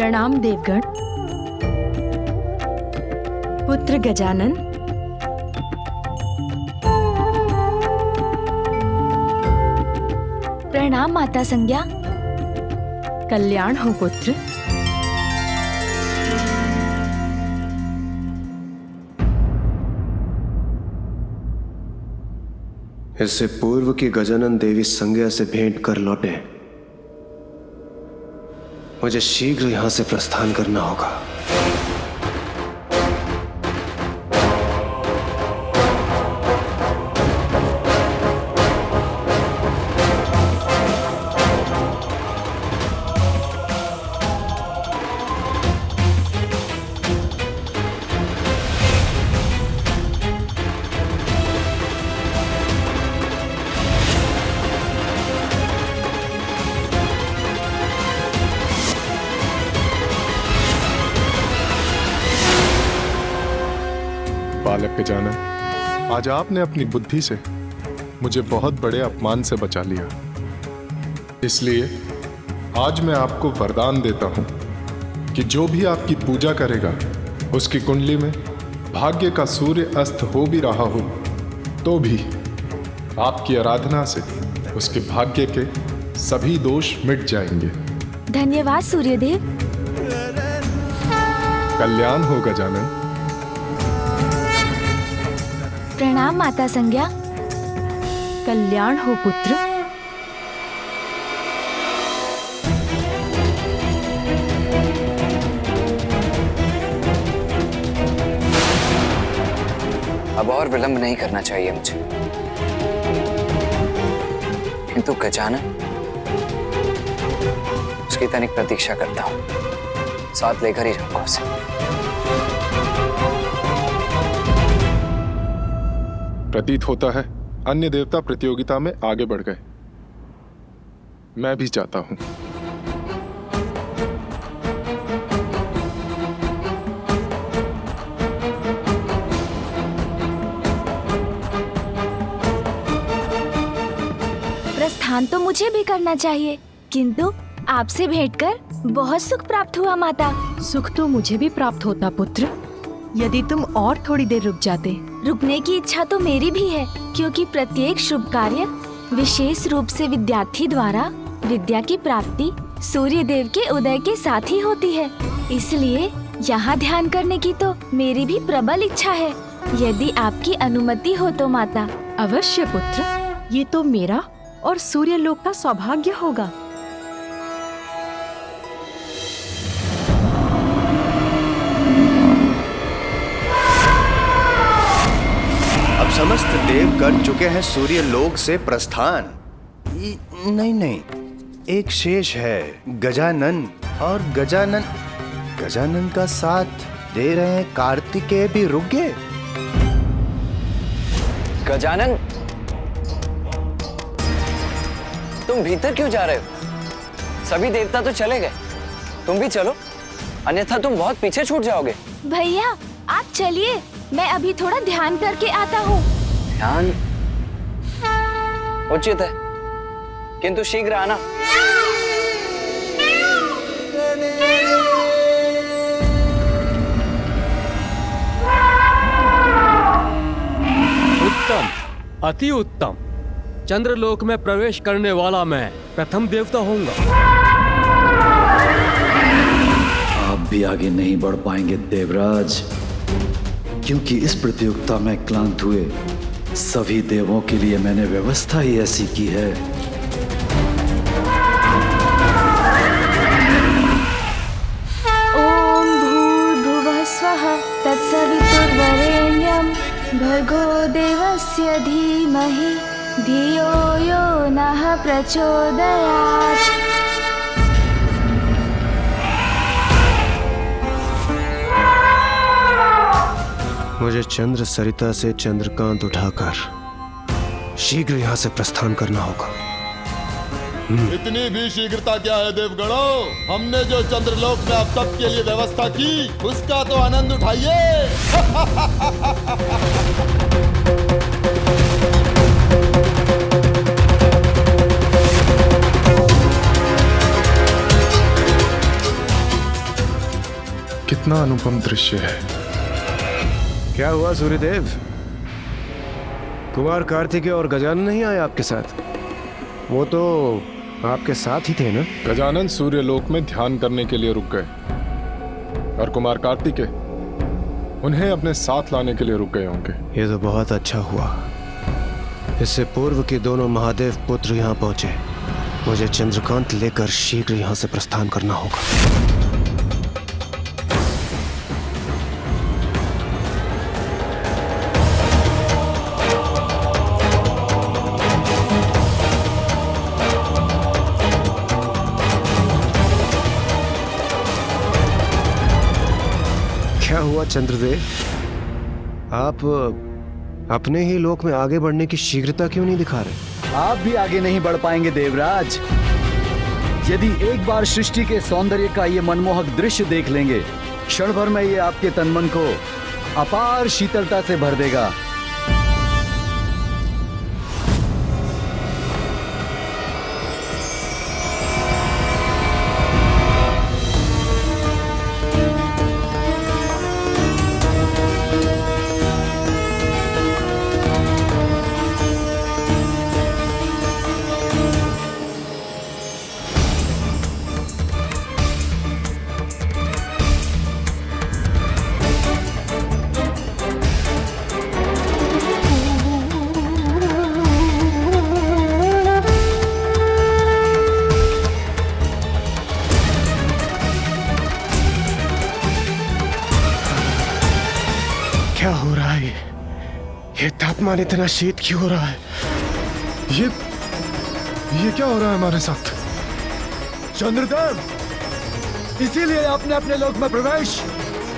प्रणाम देवगण। पुत्र गजानन, प्रणाम माता संज्ञा। कल्याण हो पुत्र। इससे पूर्व की गजानन देवी संज्ञा से भेंट कर लौटे, मुझे शीघ्र यहां से प्रस्थान करना होगा। बालक गजानन, आज आपने अपनी बुद्धि से मुझे बहुत बड़े अपमान से बचा लिया। इसलिए आज मैं आपको वरदान देता हूं कि जो भी आपकी पूजा करेगा, उसकी कुंडली में भाग्य का सूर्य अस्त हो भी रहा हो तो भी आपकी आराधना से उसके भाग्य के सभी दोष मिट जाएंगे। धन्यवाद सूर्यदेव। कल्याण हो गजानन। प्रणाम माता संज्ञा। कल्याण हो पुत्र। अब और विलंब नहीं करना चाहिए मुझे, किंतु गजानन, उसकी तनिक प्रतीक्षा करता हूं, साथ लेकर ही जाऊंगा उसे। प्रतीत होता है अन्य देवता प्रतियोगिता में आगे बढ़ गए। मैं भी चाहता हूं। प्रस्थान तो मुझे भी करना चाहिए, किंतु आपसे भेंट कर बहुत सुख प्राप्त हुआ माता। सुख तो मुझे भी प्राप्त होता पुत्र, यदि तुम और थोड़ी देर रुक जाते। रुकने की इच्छा तो मेरी भी है, क्योंकि प्रत्येक शुभ कार्य विशेष रूप से विद्यार्थी द्वारा विद्या की प्राप्ति सूर्य देव के उदय के साथ ही होती है। इसलिए यहाँ ध्यान करने की तो मेरी भी प्रबल इच्छा है, यदि आपकी अनुमति हो तो माता। अवश्य पुत्र, ये तो मेरा और सूर्य लोक का सौभाग्य होगा। समस्त देव कर चुके हैं सूर्य लोक से प्रस्थान। नहीं, एक शेष है, गजानन। और गजानन का साथ दे रहे हैं कार्तिकेय भी रुक गए। गजानन, तुम भीतर क्यों जा रहे हो? सभी देवता तो चले गए, तुम भी चलो, अन्यथा तुम बहुत पीछे छूट जाओगे। भैया आप चलिए, मैं अभी थोड़ा ध्यान करके आता हूँ। ध्यान उचित है, किंतु शीघ्र आना। उत्तम, अति उत्तम। चंद्रलोक में प्रवेश करने वाला मैं प्रथम देवता होऊंगा। आप भी आगे नहीं बढ़ पाएंगे देवराज, क्योंकि इस प्रतियोगिता में क्लांत हुए सभी देवों के लिए मैंने व्यवस्था ही ऐसी की है। ओम भूर्भुवः स्वः तत्सवितुर्वरेण्यं भर्गो देवस्य धीमहि धियो यो नः प्रचोदयात्। मुझे चंद्र सरिता से चंद्रकांत उठाकर शीघ्र यहाँ से प्रस्थान करना होगा। इतनी भी शीघ्रता क्या है देवगणों? हमने जो चंद्रलोक में अब तक के लिए व्यवस्था की, उसका तो आनंद उठाइए। कितना अनुपम दृश्य है। क्या हुआ सूर्यदेव? कुमार कार्तिकेय और गजानन नहीं आए आपके साथ? वो तो आपके साथ ही थे ना? गजानन सूर्यलोक में ध्यान करने के लिए रुक गए और कुमार कार्तिकेय उन्हें अपने साथ लाने के लिए रुक गए होंगे। ये तो बहुत अच्छा हुआ। इससे पूर्व के दोनों महादेव पुत्र यहाँ पहुंचे। मुझे चंद्रकांत लेकर शीघ्र यहाँ से प्रस्थान करना होगा। क्या हुआ चंद्रदेव? आप अपने ही लोक में आगे बढ़ने की शीघ्रता क्यों नहीं दिखा रहे? आप भी आगे नहीं बढ़ पाएंगे देवराज। यदि एक बार सृष्टि के सौंदर्य का ये मनमोहक दृश्य देख लेंगे, क्षण भर में ये आपके तन मन को अपार शीतलता से भर देगा। क्या हो रहा है? ये तापमान इतना शीत क्यों हो रहा है? ये क्या हो रहा है हमारे साथ? चंद्रदेव, इसीलिए आपने अपने लोक में प्रवेश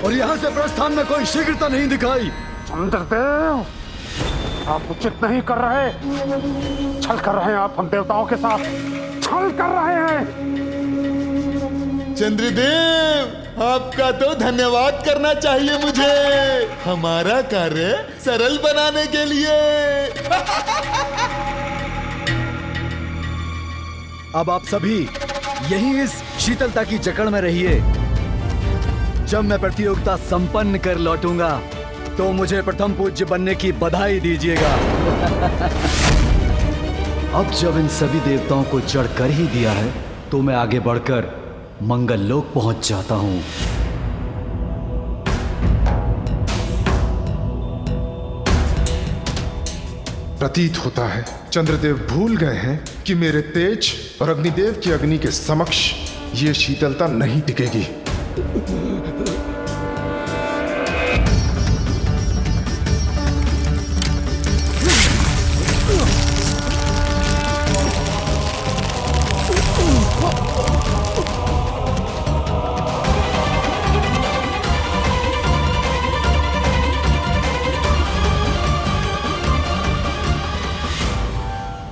और यहाँ से प्रस्थान में कोई शीघ्रता नहीं दिखाई। चंद्रदेव, आप उचित नहीं कर रहे। छल कर रहे हैं आप हम देवताओं के साथ। छल कर रहे हैं। चंद्रदेव, आपका तो धन्यवाद करना चाहिए मुझे, हमारा कार्य सरल बनाने के लिए। अब आप सभी यही इस शीतलता की जकड़ में रहिए। जब मैं प्रतियोगिता संपन्न कर लौटूंगा तो मुझे प्रथम पूज्य बनने की बधाई दीजिएगा। अब जब इन सभी देवताओं को जड़ कर ही दिया है तो मैं आगे बढ़कर मंगल लोक पहुंच जाता हूं। प्रतीत होता है चंद्रदेव भूल गए हैं कि मेरे तेज और अग्निदेव की अग्नि के समक्ष ये शीतलता नहीं टिकेगी।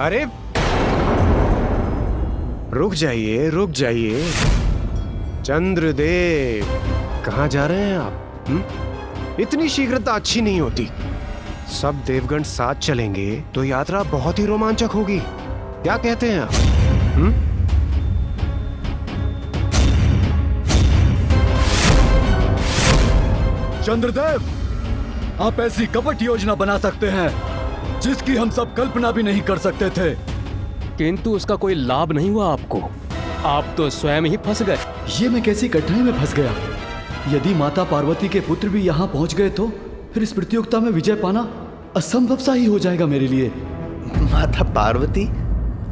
अरे रुक जाइए, रुक जाइए। चंद्रदेव, कहाँ जा रहे हैं आप? इतनी शीघ्रता अच्छी नहीं होती। सब देवगण साथ चलेंगे तो यात्रा बहुत ही रोमांचक होगी। क्या कहते हैं आप? चंद्रदेव, आप ऐसी कपट योजना बना सकते हैं जिसकी हम सब कल्पना भी नहीं कर सकते थे, किंतु उसका कोई लाभ नहीं हुआ आपको। आप तो स्वयं ही फंस गए। ये मैं कैसी कठिनाई में फंस गया? यदि माता पार्वती के पुत्र भी यहाँ पहुँच गए तो फिर इस प्रतियोगिता में विजय पाना असंभव सा ही हो जाएगा मेरे लिए। माता पार्वती,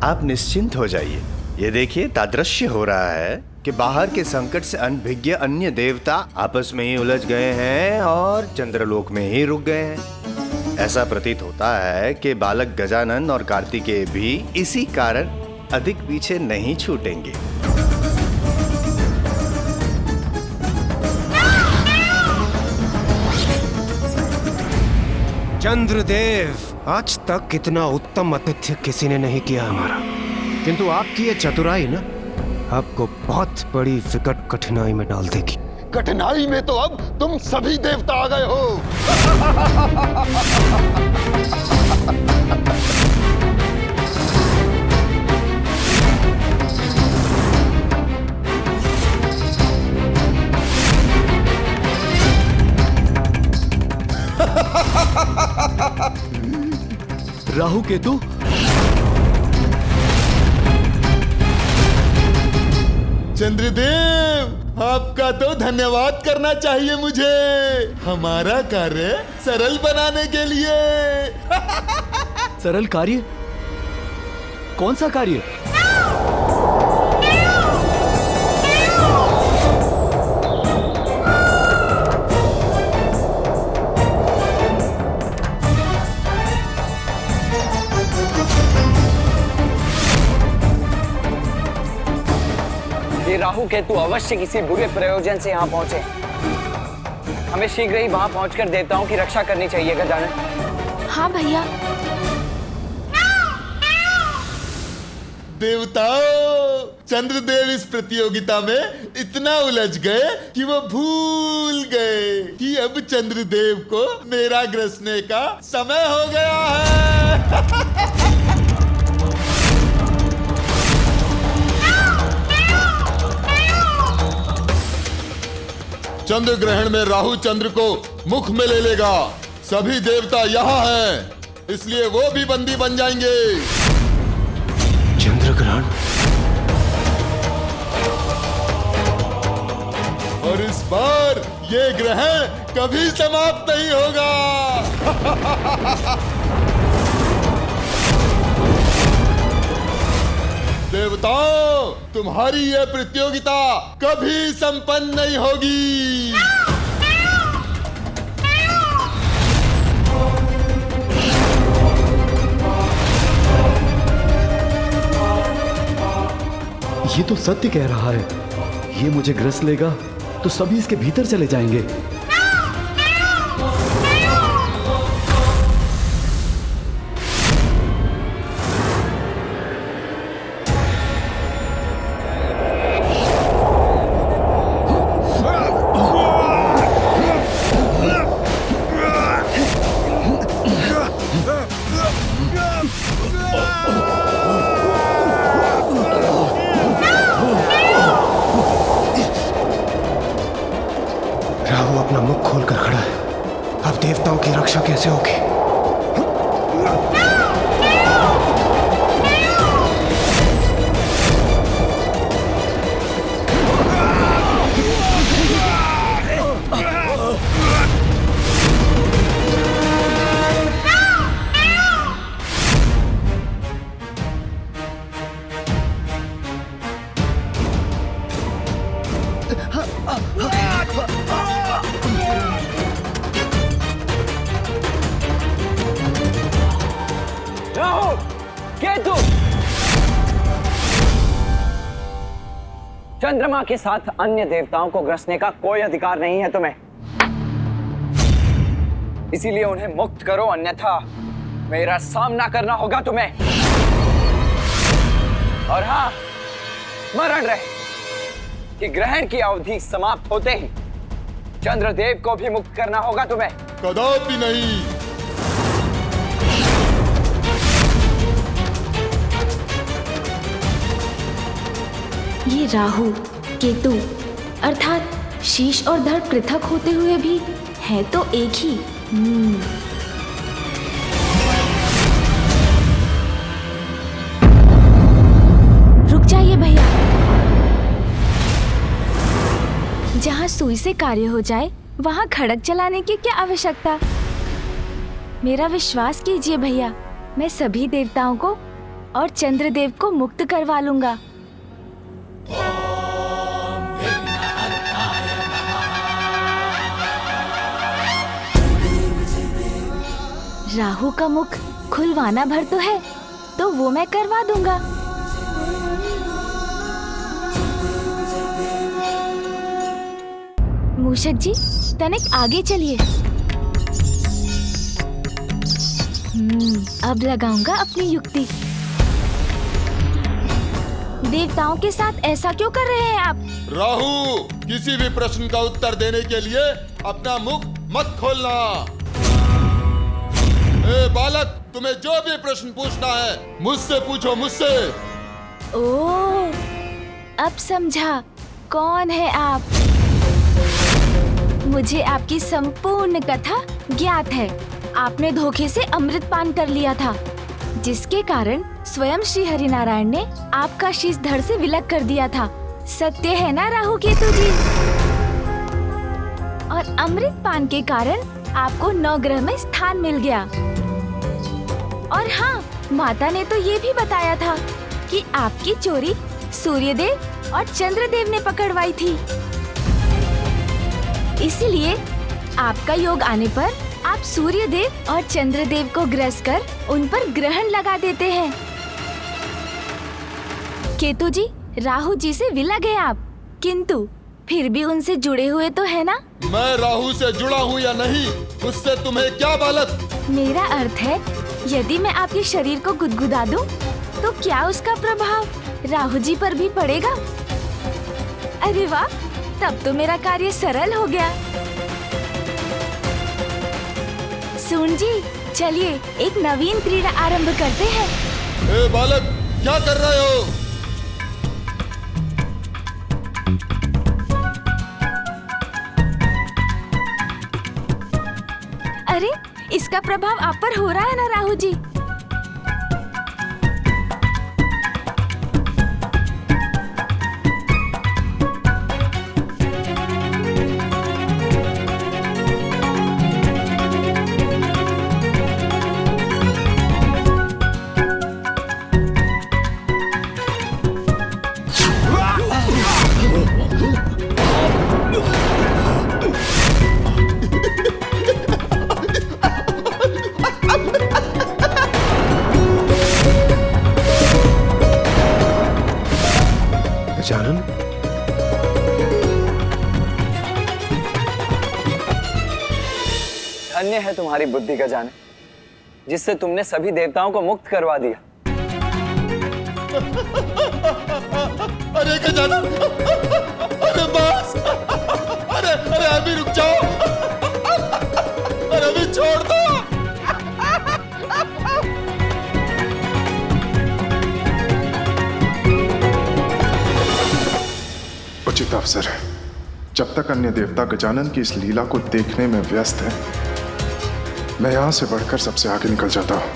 आप निश्चिंत हो जाइए। ये देखिए, तादृश्य हो रहा है कि बाहर के संकट से अनभिज्ञ अन्य देवता आपस में ही उलझ गए हैं और चंद्रलोक में ही रुक गए हैं। ऐसा प्रतीत होता है कि बालक गजानन और कार्तिकेय भी इसी कारण अधिक पीछे नहीं छूटेंगे। चंद्रदेव, आज तक इतना उत्तम आतिथ्य किसी ने नहीं किया हमारा, किंतु आपकी ये चतुराई ना आपको बहुत बड़ी विकट कठिनाई में डाल देगी। कठिनाई में तो अब तुम सभी देवता आ गए हो। राहु केतु, चंद्रदेव, आपका तो धन्यवाद करना चाहिए मुझे, हमारा कार्य सरल बनाने के लिए। सरल कार्य? कौन सा कार्य? ये राहु केतु अवश्य किसी बुरे प्रयोजन से यहाँ पहुंचे। हमें शीघ्र ही वहां पहुंचकर देवताओं की रक्षा करनी चाहिए गजानन। हाँ भैया। देवताओं, चंद्रदेव इस प्रतियोगिता में इतना उलझ गए कि वो भूल गए कि अब चंद्रदेव को मेरा ग्रसने का समय हो गया है। चंद्र ग्रहण में राहु चंद्र को मुख में ले लेगा। सभी देवता यहाँ हैं, इसलिए वो भी बंदी बन जाएंगे। चंद्र ग्रहण? और इस बार ये ग्रहण कभी समाप्त नहीं होगा। देवताओं, तुम्हारी यह प्रतियोगिता कभी संपन्न नहीं होगी। ये तो सत्य कह रहा है। ये मुझे ग्रस लेगा तो सभी इसके भीतर चले जाएंगे। राहु अपना मुख खोलकर खड़ा है। अब देवताओं की रक्षा कैसे होगी? राहु केतु, चंद्रमा के साथ अन्य देवताओं को ग्रसने का कोई अधिकार नहीं है तुम्हें। इसीलिए उन्हें मुक्त करो, अन्यथा मेरा सामना करना होगा तुम्हें। और हाँ, स्मरण रहे कि ग्रहण की अवधि समाप्त होते ही चंद्रदेव को भी मुक्त करना होगा तुम्हें। कदापि नहीं। ये राहु केतु अर्थात शीश और धड़ पृथक होते हुए भी है तो एक ही। रुक जाइए भैया। जहाँ सुई से कार्य हो जाए वहाँ खड़क चलाने की क्या आवश्यकता। मेरा विश्वास कीजिए भैया, मैं सभी देवताओं को और चंद्रदेव को मुक्त करवा लूंगा। राहु का मुख खुलवाना भर तो है, तो वो मैं करवा दूंगा। मूषक जी, तनिक आगे चलिए। अब लगाऊंगा अपनी युक्ति। देवताओं के साथ ऐसा क्यों कर रहे हैं आप? राहु, किसी भी प्रश्न का उत्तर देने के लिए अपना मुख मत खोलना। ए बालक, तुम्हें जो भी प्रश्न पूछना है मुझसे पूछो, मुझसे। ओह, अब समझा कौन है आप। मुझे आपकी संपूर्ण कथा ज्ञात है। आपने धोखे से अमृत पान कर लिया था जिसके कारण स्वयं श्री हरिनारायण ने आपका शीश धड़ से विलग कर दिया था। सत्य है ना राहु केतु जी? और अमृत पान के कारण आपको नवग्रह में स्थान मिल गया। और हाँ, माता ने तो ये भी बताया था कि आपकी चोरी सूर्यदेव और चंद्रदेव ने पकड़वाई थी। इसलिए आपका योग आने पर आप सूर्यदेव और चंद्रदेव को ग्रस कर उन पर ग्रहण लगा देते हैं। केतु जी, राहु जी से विलग है आप, किंतु फिर भी उनसे जुड़े हुए तो है ना? मैं राहु से जुड़ा हूँ या नहीं, उससे तुम्हें क्या बालक? मेरा अर्थ है, यदि मैं आपके शरीर को गुदगुदा दूं, तो क्या उसका प्रभाव राहु जी पर भी पड़ेगा? अरे वाह, तब तो मेरा कार्य सरल हो गया। सुन जी, चलिए एक नवीन क्रीड़ा आरंभ करते हैं। ए बालक, क्या कर रहे हो? अरे, इसका प्रभाव आप पर हो रहा है ना राहु जी? गजानन, धन्य है तुम्हारी बुद्धि गजानन, जिससे तुमने सभी देवताओं को मुक्त करवा दिया। अरे गजानन, अरे बस, अरे अरे अभी रुक जाओ, अरे अभी छोड़ दो। उचित अवसर है। जब तक अन्य देवता गजानन की इस लीला को देखने में व्यस्त है, मैं यहां से बढ़कर सबसे आगे निकल जाता हूं।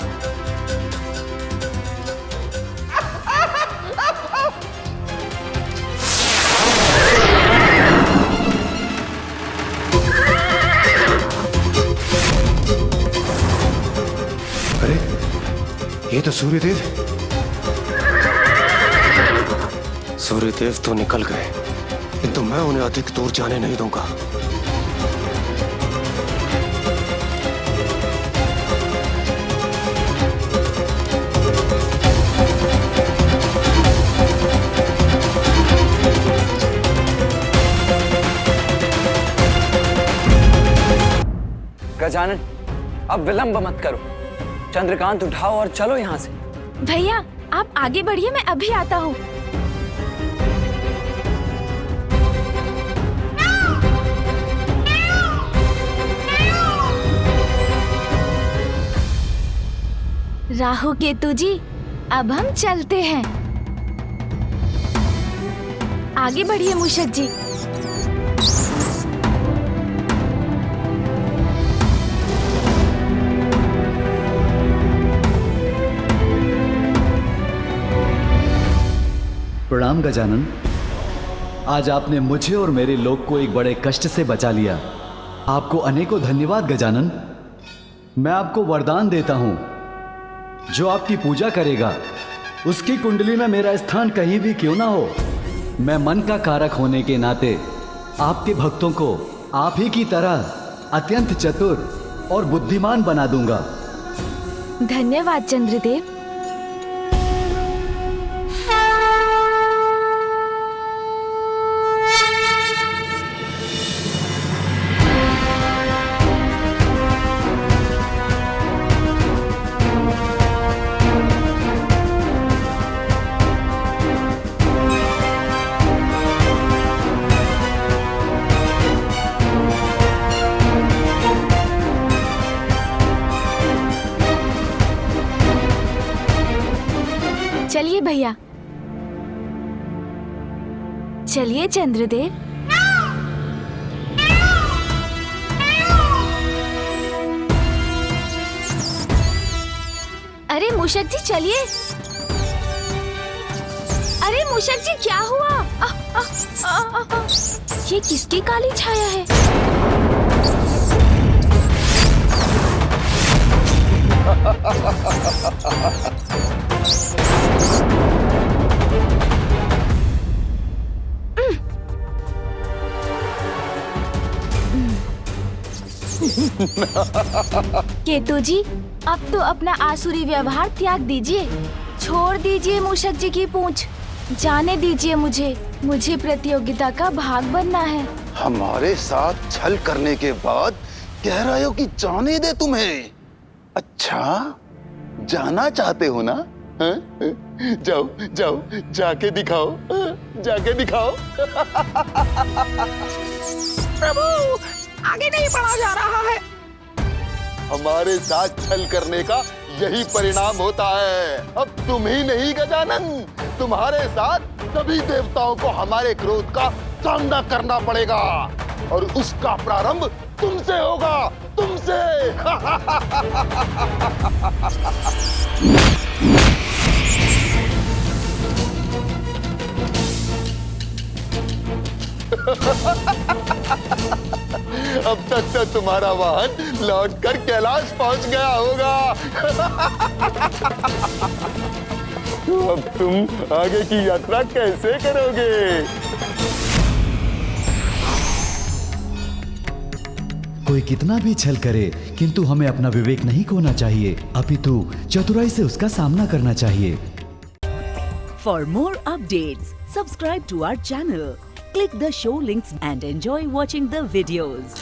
अरे, ये तो सूर्यदेव। सूर्यदेव तो निकल गए, किंतु मैं उन्हें अधिक दूर जाने नहीं दूंगा। गजानन, अब विलंब मत करो। चंद्रकांत उठाओ और चलो यहाँ से। भैया, आप आगे बढ़िए, मैं अभी आता हूँ। राहु केतु जी, अब हम चलते हैं। आगे बढ़िए मूषक जी। प्रणाम गजानन। आज आपने मुझे और मेरे लोग को एक बड़े कष्ट से बचा लिया। आपको अनेकों धन्यवाद गजानन। मैं आपको वरदान देता हूं, जो आपकी पूजा करेगा उसकी कुंडली में मेरा स्थान कहीं भी क्यों ना हो, मैं मन का कारक होने के नाते आपके भक्तों को आप ही की तरह अत्यंत चतुर और बुद्धिमान बना दूंगा। धन्यवाद चंद्रदेव। चलिए भैया, चलिए चंद्रदेव। अरे अरे मूषक जी चलिए। अरे मूषक जी क्या हुआ? ये किसकी काली छाया है? केतु जी, अब तो अपना आसुरी व्यवहार त्याग दीजिए। छोड़ दीजिए मूषक जी की पूंछ। जाने दीजिए मुझे प्रतियोगिता का भाग बनना है। हमारे साथ छल करने के बाद कह रहे हो कि जाने दे तुम्हें? अच्छा, जाना चाहते हो ना? जाओ जाओ, जाके दिखाओ, जाके दिखाओ। प्रभु, आगे नहीं बढ़ा जा रहा है। हमारे साथ छल करने का यही परिणाम होता है। अब तुम ही नहीं गजानन, तुम्हारे साथ सभी देवताओं को हमारे क्रोध का सामना करना पड़ेगा और उसका प्रारंभ तुमसे होगा, तुमसे। अब तक तो तुम्हारा वाहन लौटकर कैलाश पहुंच गया होगा। तो अब तुम आगे की यात्रा कैसे करोगे? कोई कितना भी छल करे, किंतु हमें अपना विवेक नहीं खोना चाहिए, अपितु चतुराई से उसका सामना करना चाहिए। For more updates, subscribe to our channel, click the show links and enjoy watching the videos.